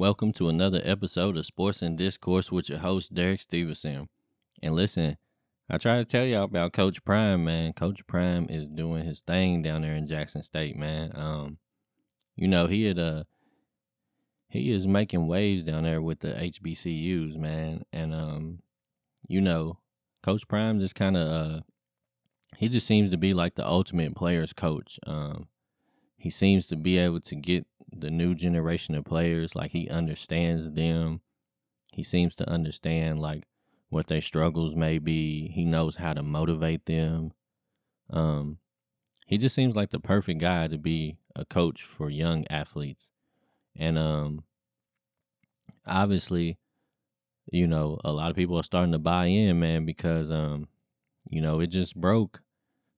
Welcome to another episode of Sports and Discourse with your host, Derek Stevenson. And listen, I try to tell y'all about Coach Prime, man. Coach Prime is doing his thing down there in Jackson State, man. He is making waves down there with the HBCUs, man. And Coach Prime just kind of he just seems to be like the ultimate players coach. He seems to be able to get the new generation of players, like he understands them. He seems to understand like what their struggles may be. He knows how to motivate them. He just seems like the perfect guy to be a coach for young athletes. And obviously, a lot of people are starting to buy in, man, because it just broke.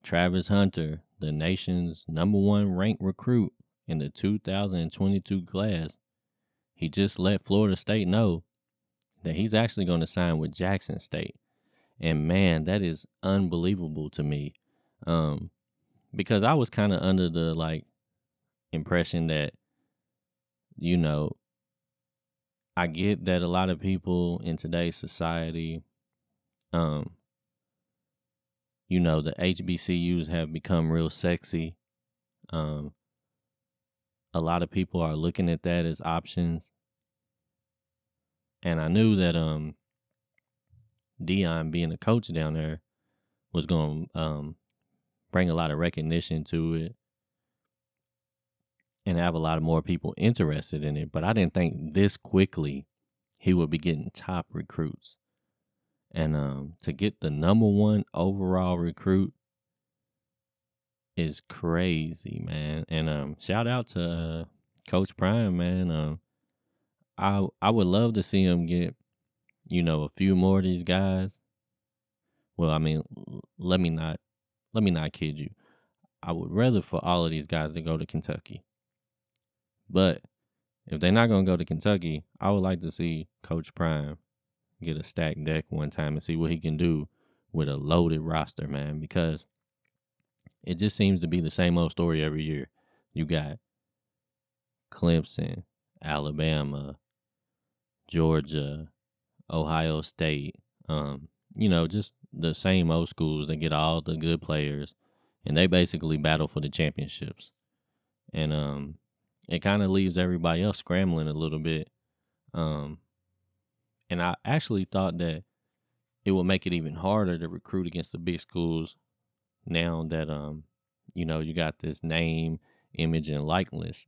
Travis Hunter, the nation's #1 ranked recruit in the 2022 class, he just let Florida State know that he's actually going to sign with Jackson State. And man, that is unbelievable to me. Because I was kind of under the impression that, I get that a lot of people in today's society, the HBCUs have become real sexy. A lot of people are looking at that as options. And I knew that Dion being a coach down there was going to bring a lot of recognition to it and have a lot of more people interested in it. But I didn't think this quickly he would be getting top recruits. And to get the #1 overall recruit is crazy, man. And shout out to Coach Prime, man. I would love to see him get, a few more of these guys. Well, I mean, let me not kid you. I would rather for all of these guys to go to Kentucky. But if they're not gonna go to Kentucky, I would like to see Coach Prime get a stacked deck one time and see what he can do with a loaded roster, man, because it just seems to be the same old story every year. You got Clemson, Alabama, Georgia, Ohio State, just the same old schools that get all the good players, and they basically battle for the championships. And it kind of leaves everybody else scrambling a little bit. And I actually thought that it would make it even harder to recruit against the big schools now that you got this name, image, and likeness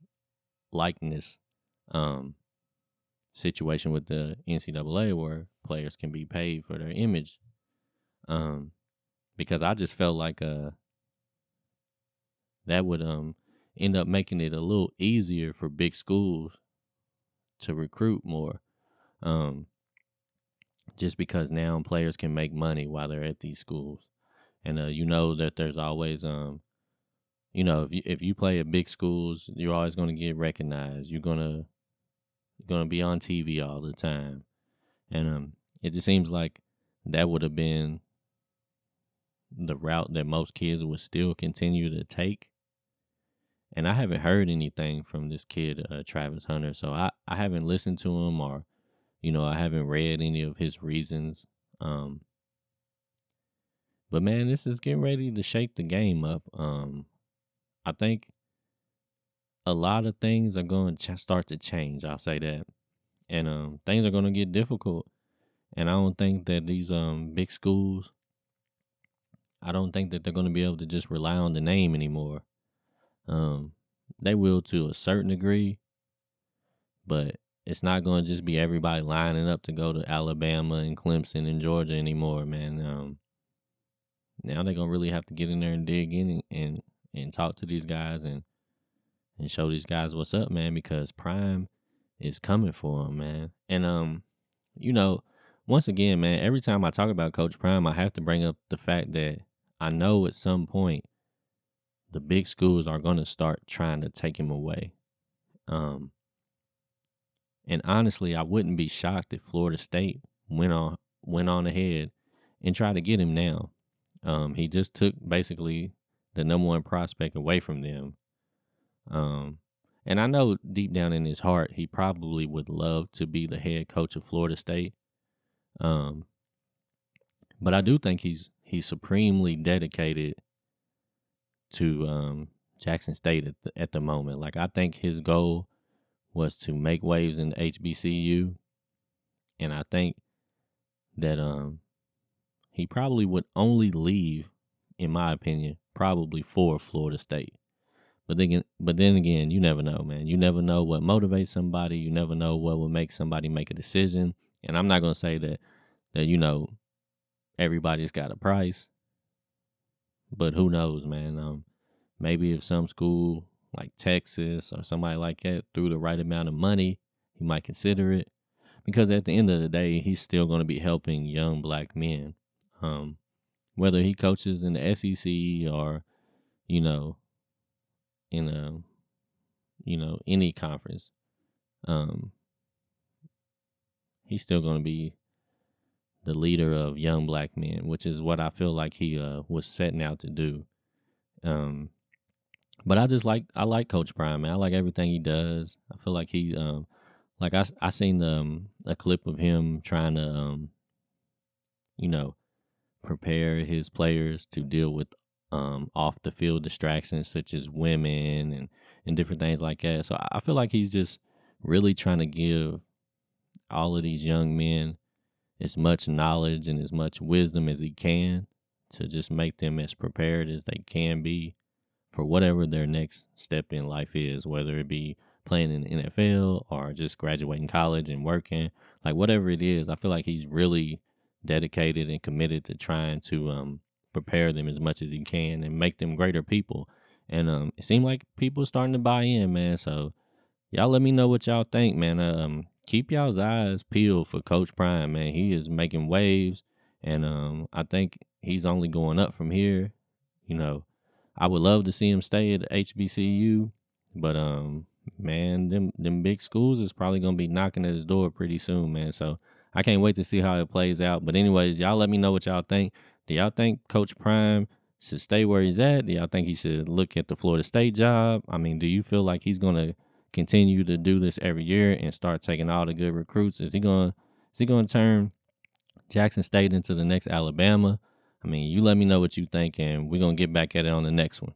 situation with the NCAA where players can be paid for their image. Because I just felt like that would end up making it a little easier for big schools to recruit more. Just because now players can make money while they're at these schools. And that there's always if you play at big schools, you're always going to get recognized. You're gonna be on TV all the time, and it just seems like that would have been the route that most kids would still continue to take. And I haven't heard anything from this kid, Travis Hunter, so I haven't listened to him or I haven't read any of his reasons. But man, this is getting ready to shake the game up. I think a lot of things are going to start to change. I'll say that, and things are going to get difficult. And I don't think that these big schools, I don't think that they're going to be able to just rely on the name anymore. They will to a certain degree, but it's not going to just be everybody lining up to go to Alabama and Clemson and Georgia anymore, man. Now they're going to really have to get in there and dig in and talk to these guys and show these guys what's up, man, because Prime is coming for them, man. And, once again, man, every time I talk about Coach Prime, I have to bring up the fact that I know at some point the big schools are going to start trying to take him away. And honestly, I wouldn't be shocked if Florida State went on ahead and tried to get him now. He just took basically the #1 prospect away from them. And I know deep down in his heart, he probably would love to be the head coach of Florida State. Um, but I do think he's supremely dedicated to Jackson State at the moment. Like, I think his goal was to make waves in the HBCU, and I think that he probably would only leave, in my opinion, probably for Florida State. But then again, you never know, man. You never know what motivates somebody. You never know what will make somebody make a decision. And I'm not gonna say that everybody's got a price, but who knows, man? Maybe if some school like Texas or somebody like that threw the right amount of money, he might consider it. Because at the end of the day, he's still going to be helping young black men. Whether he coaches in the SEC or, in any conference, he's still going to be the leader of young black men, which is what I feel like he was setting out to do. But I like Coach Prime, man. I like everything he does. I feel like he like I seen a clip of him trying to prepare his players to deal with off the field distractions such as women and different things like that. So I feel like he's just really trying to give all of these young men as much knowledge and as much wisdom as he can to just make them as prepared as they can be for whatever their next step in life is, whether it be playing in the NFL or just graduating college and working, like whatever it is. I feel like he's really dedicated and committed to trying to prepare them as much as he can and make them greater people. And it seemed like people are starting to buy in, man. So y'all let me know what y'all think, man. Keep y'all's eyes peeled for Coach Prime, man. He is making waves, and I think he's only going up from here. I would love to see him stay at HBCU, but man, them big schools is probably gonna be knocking at his door pretty soon, man. So I can't wait to see how it plays out. But anyways, y'all let me know what y'all think. Do y'all think Coach Prime should stay where he's at? Do y'all think he should look at the Florida State job? I mean, do you feel like he's gonna continue to do this every year and start taking all the good recruits? Is he gonna turn Jackson State into the next Alabama? I mean, you let me know what you think, and we're gonna get back at it on the next one.